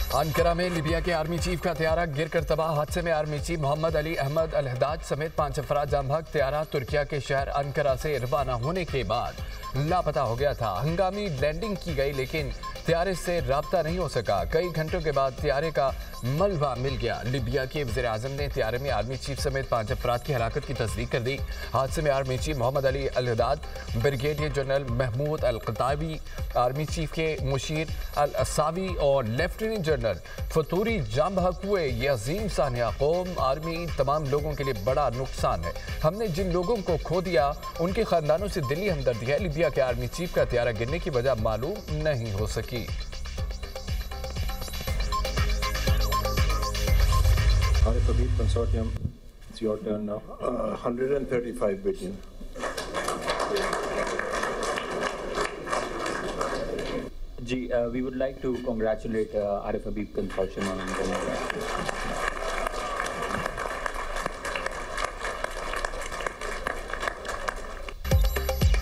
Ankara में लिबिया के army chief का त्यारा गिरकर तबाह। हादसे में आर्मी चीफ मोहम्मद अली अहमद अल हद्दाद समेत 5 अफराद जाम बहक। त्यारा तुर्किया के शहर अंकारा से रवाना होने के बाद लापता हो गया था। हंगामी लैंडिंग की गई लेकिन त्यारे से राब्ता नहीं हो सका। कई घंटों के बाद त्यारे का मलबा मिल गया। लिबिया के वज़ीर-ए-आज़म ने त्यारे में आर्मी चीफ समेत 5 अफराद की हलाकत की तस्दीक कर दी। हादसे में आर्मी चीफ मोहम्मद अली अल हद्दाद, ब्रिगेडियर जनरल महमूद अल क़ताबी, आर्मी चीफ के मुशीर अल असावी और लेफ्टिनेंट जनरल फतूरी जाम बहक हुए। ये अजीम सानिया कौम आर्मी तमाम लोगों के लिए बड़ा नुकसान है। हमने जिन लोगों को खो दिया उनके खानदानों से दिली हमदर्दी है। लिबिया के आर्मी चीफ का त्यारा गिरने की वजह मालूम नहीं हो सकी। Arif Habib Consortium, it's your turn now. 135 billion. We would like to congratulate Arif Habib Consortium on the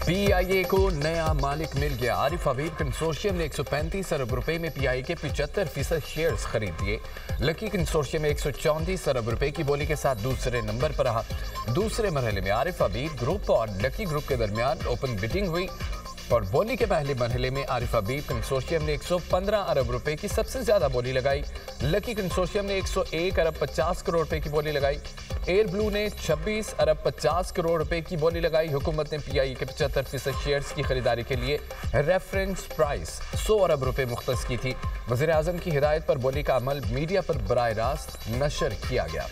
PIA को नया मालिक मिल गया। आरिफ हबीब कंसोर्शियम ने 135 अरब रुपए में PIA के 75% शेयर्स खरीद लिए। लकी कंसोर्शियम में 134 अरब रुपए की बोली के साथ दूसरे नंबर पर रहा। दूसरे मरहले में आरिफ हबीब ग्रुप और लकी ग्रुप के दरमियान ओपन बिडिंग हुई और बोली के पहले मरहले में आरिफ हबीब कंसोर्शियम ने 115 अरब रुपए की सबसे ज्यादा बोली लगाई। लकी कंसोर्शियम ने 101 अरब 50 करोड़ रुपए की बोली लगाई। एयर ब्लू ने 26 अरब 50 करोड़ रुपए की बोली लगाई। हुकूमत ने PIA के 75% शेयर्स की खरीदारी के लिए रेफरेंस प्राइस 100 अरब रुपए मुख्तस की थी। वज़ीर-ए-आज़म की हिदायत पर बोली का अमल मीडिया पर बराह रास्त नशर किया गया।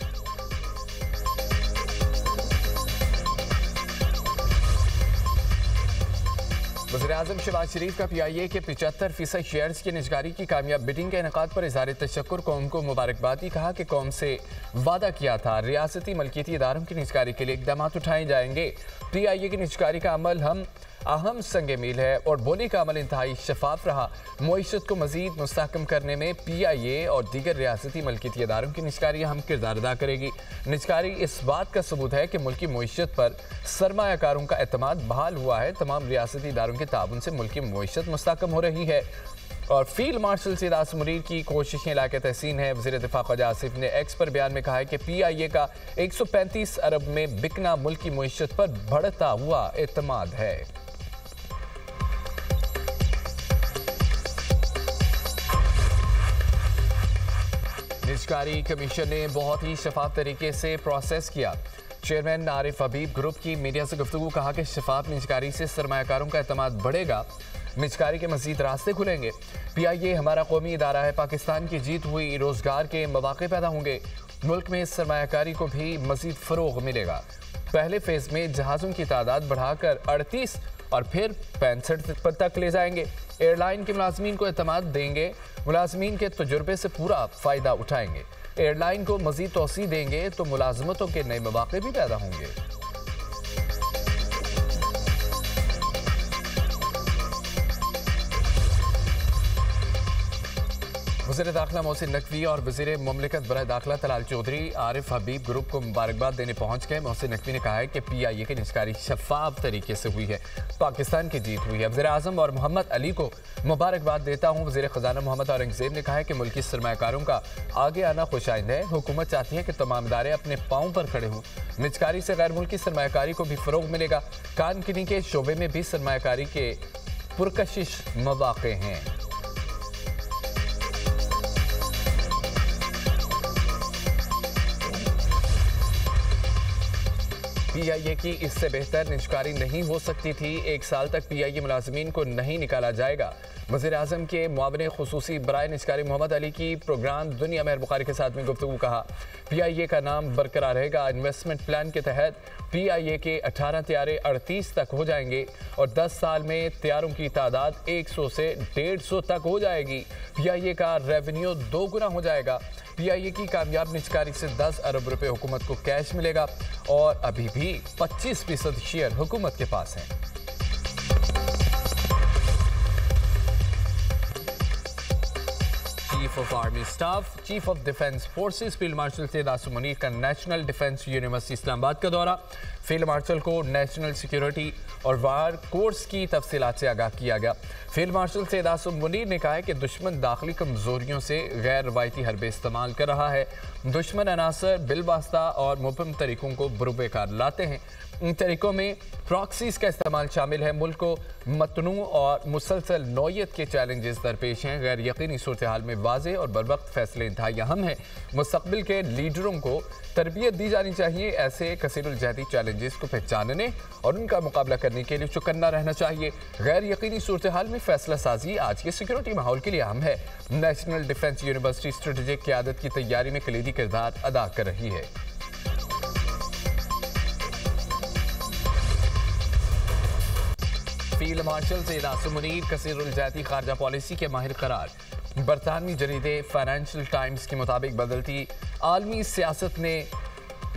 वज़ीर-ए-आज़म शहबाज शरीफ का PIA के 75% शेयर्स की निजकारी की कामयाब बिडिंग के इनेकाद पर इज़हार तशक्कुर कौम को मुबारकबादी। कहा कि कौम से वादा किया था रियासती मलकियती इदारों की निजकारी के लिए इक़दाम उठाए जाएंगे। PIA की निजकारी का अमल हम अहम संग मील है और बोली का अमल इंतहाई शफाफ रहा। मईशत को मजीद मुस्तहकम करने में PIA और दीगर रियासती मलकियती इदारों की निजकारी अहम किरदार अदा करेगी। निजकारी इस बात का सबूत है कि मुल्की मईशत पर सरमायाकारों का एतमाद बहाल हुआ है। तमाम रियासती इदारों के ताउन से मुल्की मईशत मुस्तहकम हो रही है और फील्ड मार्शल सैयद आसिम मुनीर की कोशिशें लायक तहसीन है। वज़ीर दिफा ख्वाजा आसिफ ने एक्स पर बयान में कहा है कि PIA का 135 अरब में बिकना मुल्की मईशत पर बढ़ता हुआ एतमाद है। निजकारी कमीशन ने बहुत ही शफाफ तरीके से प्रोसेस किया। चेयरमैन आरिफ हबीब ग्रुप की मीडिया से गुफ्तगू। कहा कि शफाफ निजकारी से सरमायाकारों का एतमाद बढ़ेगा, निजकारी के मजीद रास्ते खुलेंगे। PIA हमारा कौमी इदारा है। पाकिस्तान की जीत हुई रोजगार के मौके पैदा होंगे। मुल्क में सरमायाकारी को भी मजीद फरोग मिलेगा। पहले फेज में जहाज़ों की तादाद बढ़ाकर 38 और फिर 65 तक ले जाएंगे। एयरलाइन के मुलाजमीन को एतमाद देंगे। मुलाजमीन के तजुर्बे से पूरा फ़ायदा उठाएंगे। एयरलाइन को मज़ीद तोसी देंगे तो मुलाजमतों के नए मौके भी पैदा होंगे। वज़ीर दाखिला मोहसिन नकवी और वज़ीर मुमलिकत बराए दाखिला तलाल चौधरी आरिफ हबीब ग्रुप को मुबारकबाद देने पहुंच गए। मोहसिन नकवी ने कहा है कि PIA की निजकारी शफाफ तरीके से हुई है। पाकिस्तान की जीत हुई है। वज़ीर-ए-आज़म और मोहम्मद अली को मुबारकबाद देता हूँ। वज़ीर ख़जाना मोहम्मद औरंगज़ेब ने कहा है कि मुल्की सरमायाकारों का आगे आना खुशाइंद है। हुकूमत चाहती है कि तमाम इदारे अपने पाँव पर खड़े हों। निजकारी से गैर मुल्की सरमायाकारी को भी फ़रोग मिलेगा। कान किनी के शोबे में भी सरमायाकारी के पुरकशिश मौक़े हैं। PIA की इससे बेहतर निजकारी नहीं हो सकती थी। 1 साल तक PIA मुलाजमीन को नहीं निकाला जाएगा। वज़ीर-ए-आज़म के मुआविन खुसूसी बराए निजकारी मोहम्मद अली की प्रोग्राम दुनिया मेहर बुखारी के साथ में गुफ्तगू। कहा PIA का नाम बरकरार रहेगा। इन्वेस्टमेंट प्लान के तहत PIA के 18 त्यारे 38 तक हो जाएंगे और 10 साल में त्यारों की तादाद 100 से 150 तक हो जाएगी। PIA का रेवेन्यू 2 गुना हो जाएगा। PIA की कामयाब निजकारी से 10 अरब रुपए हुकूमत को कैश मिलेगा और अभी भी 25% शेयर हुकूमत के पास हैं। Chief of army staff, chief of defence forces field marshal Syed Asim Munir का नेशनल डिफेंस यूनिवर्सिटी इस्लामाबाद का दौरा। फील्ड मार्शल को नेशनल सिक्योरिटी और वार कोर्स की तफसीलात से आगाह किया गया। फील्ड मार्शल सैयद आसिम मुनीर ने कहा है कि दुश्मन दाखिली कमजोरियों से गैर रवायती हरबे इस्तेमाल कर रहा है। दुश्मन अनासर बिलवास्ता और मुबहम तरीकों को बरूबेकार लाते हैं। इन तरीकों में प्रॉक्सीज का इस्तेमाल शामिल है। मुल्क को मतनू और मुसलसल नौयत के चैलेंजेस दरपेश हैं। गैर यकीनी सूरत हाल में वाज़ेह और बरवक्त फैसले इंतहाई अहम हैं। मुस्तक़बिल के लीडरों को तरबियत दी जानी चाहिए। ऐसे कसीरुल-जहती चैलेंजेस को पहचानने और उनका मुकाबला करने के लिए चौकन्ना रहना चाहिए। गैर यकीनी सूरत हाल में फैसला साजी आज के सिक्योरिटी माहौल के लिए अहम है। नेशनल डिफेंस यूनिवर्सिटी स्ट्रेटेजिक क़यादत की तैयारी में कलीदी किरदार अदा कर रही है। फील्ड मार्शल सैयद आसिम मुनीर कसीरुल-जहती खारजा पॉलिसी के माहिर करार। बरतानवी जरीदे फाइनेंशियल टाइम्स के मुताबिक बदलती आलमी सियासत ने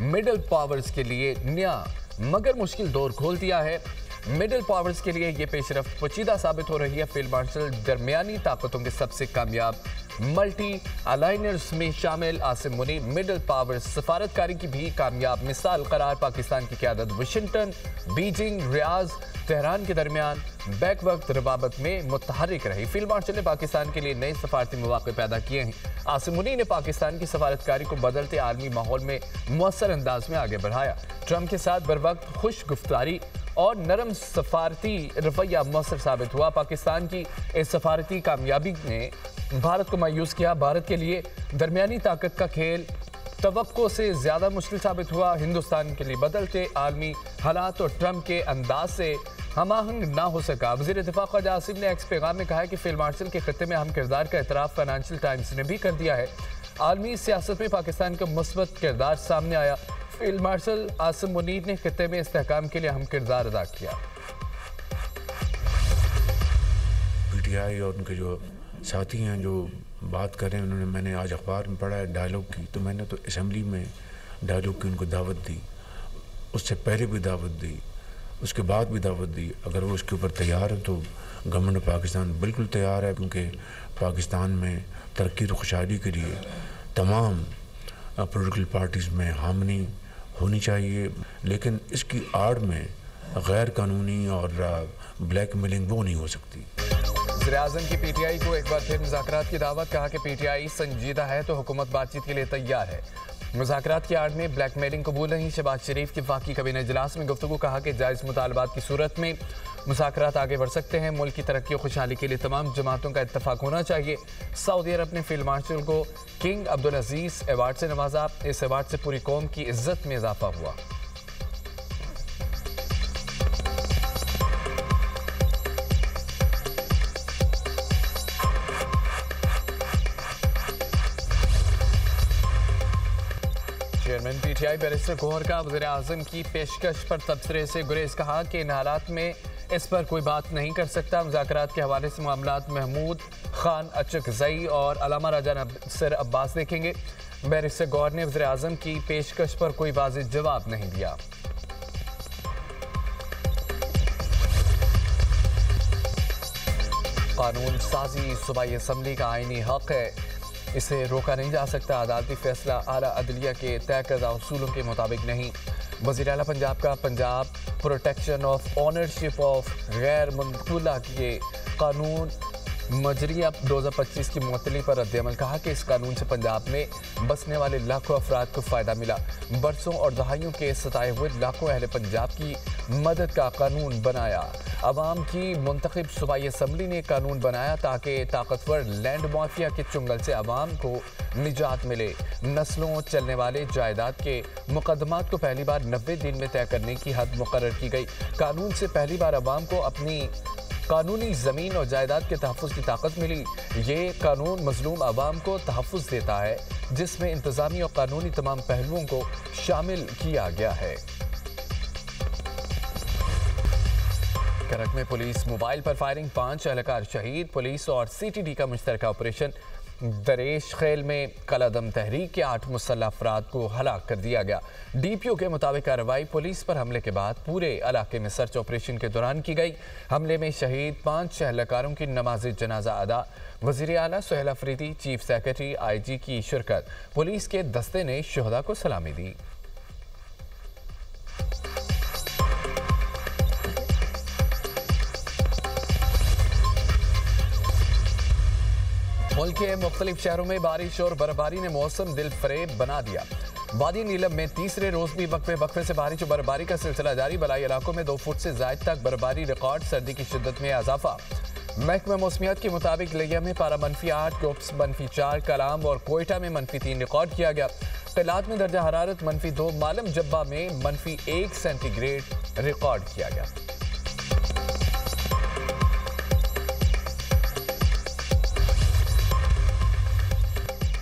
मिडल पावर्स के लिए नया मगर मुश्किल दौर खोल दिया है। मिडल पावर्स के लिए ये पेशरफ पेचीदा साबित हो रही है। फील्ड मार्शल दरमियानी ताकतों के सबसे कामयाब मल्टी अलाइनर्स में शामिल आसिम मुनीर मिडल पावर्स सफारतकारी की भी कामयाब मिसाल करार। पाकिस्तान की क़यादत वाशिंगटन, बीजिंग, रियाज, तेहरान के दरमियान बैक वक्त रबाबत में मुतहरिक रही। फील्ड मार्शल ने पाकिस्तान के लिए नए सफारती मौके पैदा किए हैं। आसिम मुनीर ने पाकिस्तान की सफारतकारी को बदलते आलमी माहौल में मुअस्सर अंदाज में आगे बढ़ाया। ट्रंप के साथ बर वक्त खुश गुफ्तारी और नरम सफारती रवैया मुअस्सर साबित हुआ। पाकिस्तान की इस सफारती कामयाबी ने भारत को मायूस किया। भारत के लिए दरमियानी ताकत का खेल तवक्को से ज़्यादा मुश्किल साबित हुआ। हिंदुस्तान के लिए बदलते आलमी हालात और ट्रंप के अंदाज से हमाहंग ना हो सका। वज़ीर दिफा ख्वाजा आसिम ने एक्स पैगाम में कहा है कि फील्ड मार्शल के खत्ते में अहम किरदार का एतराफ़ फाइनेंशियल टाइम्स ने भी कर दिया है। आलमी सियासत में पाकिस्तान का मुस्बत किरदार सामने आया। फील्ड मार्शल आसिम मुनीर ने खत्ते में इस्तेहकाम के लिए अहम किरदार अदा किया। PTI और उनके जो साथी हैं जो बात कर रहे हैं, उन्होंने मैंने आज अखबार में पढ़ा है डायलॉग की, तो मैंने तो असम्बली में डायलॉग की उनको दावत दी, उससे पहले भी दावत दी, उसके बाद भी दावत दी। अगर वो उसके ऊपर तैयार है तो गवर्नमेंट ऑफ पाकिस्तान बिल्कुल तैयार है, क्योंकि पाकिस्तान में तरक्की और खुशहाली के लिए तमाम पॉलिटिकल पार्टीज़ में हामनी होनी चाहिए। लेकिन इसकी आड़ में गैर कानूनी और ब्लैकमेलिंग वो नहीं हो सकती। वज़ीर-ए-आज़म की PTI को एक बार फिर मुज़ाकरात की दावत। कहा कि PTI संजीदा है तो हुकूमत बातचीत के लिए तैयार है। मुज़ाकरात की आड़ में ब्लैकमेलिंग कबूल नहीं। शहबाज शरीफ की वफ़ाकी काबीना इजलास में गुफ्तगू। कहा कि जायज़ मुतालबात की सूरत में मुज़ाकरात आगे बढ़ सकते हैं। मुल्क की तरक्की और खुशहाली के लिए तमाम जमातों का इत्तफाक होना चाहिए। सऊदी अरब ने फील्ड मार्शल को किंग अब्दुल अजीज़ अवार्ड से नवाजा। इस अवार्ड से पूरी कौम की इज्जत में इजाफा हुआ। चेयरमैन PTI बैरिस्टर गौहर का वज़ीर-ए-आज़म की पेशकश पर तबसरे से गुरेज। कहा कि इन हालात में इस पर कोई बात नहीं कर सकता। मुज़ाकरात के हवाले से मामलात महमूद खान अचकज़ई और अलामा राजा नासिर अब्बास देखेंगे। बैरिस्टर गौहर ने वज़ीर-ए-आज़म की पेशकश पर कोई वाज़ेह जवाब नहीं दिया। कानून साजी सूबाई असम्बली का आईनी हक है, इसे रोका नहीं जा सकता। अदालती फैसला आला अदलिया के तय करदा उसूलों के मुताबिक नहीं। वज़ीर आला पंजाब का Punjab protection of ownership of गैर मुंतकिला किए कानून मजरिया 2025 की मुअत्तली पर रद्द-ए-अमल। कहा कि इस कानून से पंजाब में बसने वाले लाखों अफराद को फ़ायदा मिला। बरसों और दहाइयों के सताए हुए लाखों अहले पंजाब की मदद का कानून बनाया। अवाम की मुंतखब सूबाई असम्बली ने कानून बनाया ताकि ताकतवर लैंड माफिया के चुंगल से अवाम को निजात मिले। नस्लों चलने वाले जायदाद के मुकदमात को पहली बार 90 दिन में तय करने की हद मुकर्रर की गई। कानून से पहली बार अवाम को अपनी कानूनी ज़मीन और जायदाद के तहफ़्फ़ुज़ की ताकत मिली। ये कानून मज़लूम अवाम को तहफ़्फ़ुज़ देता है, जिसमें इंतज़ामी और कानूनी तमाम पहलुओं को शामिल किया गया है। करक में पुलिस मोबाइल पर फायरिंग, 5 एहलकार शहीद। पुलिस और CTD का मुश्तरका ऑपरेशन। दरेश खेल में कलादम तहरीक के 8 मुसल्लह अफराद को हलाक कर दिया गया। DPO के मुताबिक कार्रवाई पुलिस पर हमले के बाद पूरे इलाके में सर्च ऑपरेशन के दौरान की गई। हमले में शहीद 5 एहलकारों की नमाज जनाजा अदा। वज़ीर आला Suhail Afridi, chief secretary IG की शिरकत। पुलिस के दस्ते ने शुहदा को सलामी दी। मुल्क के मुख्तलिफ शहरों में बारिश और बर्फबारी ने मौसम दिल फरेब बना दिया। वादी नीलम में तीसरे रोज भी वक्फे से बारिश और बर्फबारी का सिलसिला जारी। बलाई इलाकों में 2 फुट से ज्यादा तक बर्फबारी रिकॉर्ड। सर्दी की शिद्दत में इजाफा। महकमा मौसमियात के मुताबिक लिया में पारा -8, कोप्स -4, कलाम और कोयटा में -3 रिकॉर्ड किया गया। क़िलात में दर्जा हरारत -2, मालम जब्बा में -1 सेंटीग्रेड रिकॉर्ड किया गया।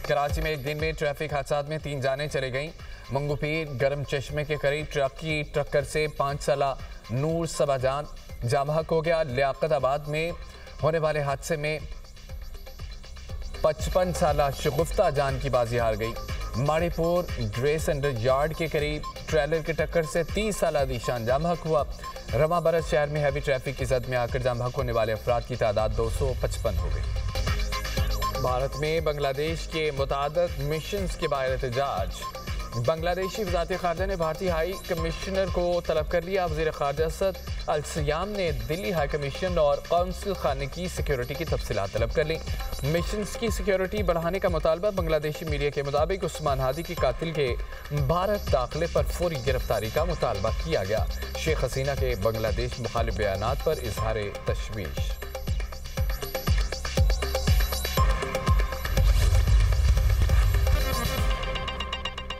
कराची में एक दिन में ट्रैफिक हादसात में 3 जानें चली गईं। मंगूपीर गरम चश्मे के करीब ट्रक की टक्कर से 5 साला नूर सबाजान जामहक हो गया। लियाकताबाद में होने वाले हादसे में 55 साला शगुफ्ता जान की बाजी हार गई। माड़ीपुर ड्रेस अंडर यार्ड के करीब ट्रेलर की टक्कर से 30 साला दीशान जामहक हुआ। रमा बरस शहर में हैवी ट्रैफिक की जद में आकर जामहक होने वाले अफराद की तादाद 255 हो गई। भारत में बांग्लादेश के मुतादद मिशंस के बाहर एहतजाज। बांग्लादेशी वज़ारत ख़ारजा ने भारतीय हाई कमिश्नर को तलब कर लिया। वज़ीर ख़ारजा असद अल सयाम ने दिल्ली हाई कमीशन और कौंसिल खाने की सिक्योरिटी की तफसीलात तलब कर ली। मिशंस की सिक्योरिटी बढ़ाने का मुतालबा। बांग्लादेशी मीडिया के मुताबिक उस्मान हादी के कातिल के भारत दाखिले पर फौरी गिरफ्तारी का मुतालबा किया गया। शेख हसीना के बांग्लादेश मुखालिफ बयानात पर इजहार तशवीश।